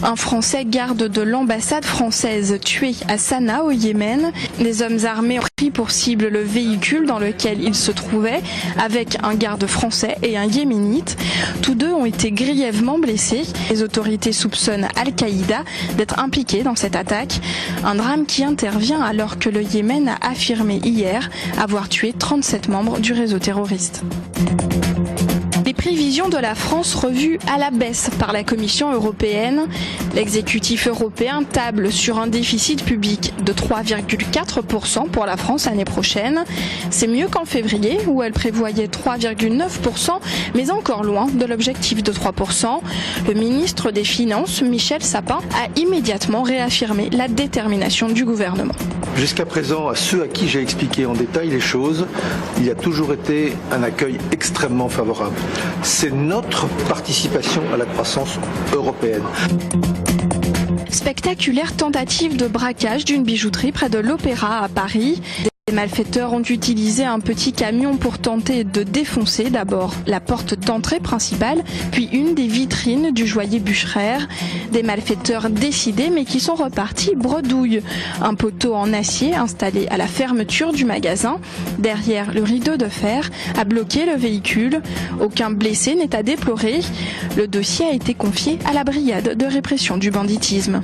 Un Français garde de l'ambassade française tué à Sanaa au Yémen. Des hommes armés ont pris pour cible le véhicule dans lequel il se trouvait avec un garde français et un yéménite. Tous deux ont été grièvement blessés. Les autorités soupçonnent Al-Qaïda d'être impliqué dans cette attaque. Un drame qui intervient alors que le Yémen a affirmé hier avoir tué 37 membres du réseau terroriste. Les prévisions de la France revues à la baisse par la Commission européenne. L'exécutif européen table sur un déficit public de 3,4% pour la France l'année prochaine. C'est mieux qu'en février où elle prévoyait 3,9%, mais encore loin de l'objectif de 3%. Le ministre des Finances, Michel Sapin, a immédiatement réaffirmé la détermination du gouvernement. Jusqu'à présent, à ceux à qui j'ai expliqué en détail les choses, il y a toujours été un accueil extrêmement favorable. C'est notre participation à la croissance européenne. Spectaculaire tentative de braquage d'une bijouterie près de l'Opéra à Paris. Les malfaiteurs ont utilisé un petit camion pour tenter de défoncer d'abord la porte d'entrée principale, puis une des vitrines du joaillier Bucherer. Des malfaiteurs décidés mais qui sont repartis bredouille. Un poteau en acier installé à la fermeture du magasin, derrière le rideau de fer, a bloqué le véhicule. Aucun blessé n'est à déplorer. Le dossier a été confié à la brigade de répression du banditisme.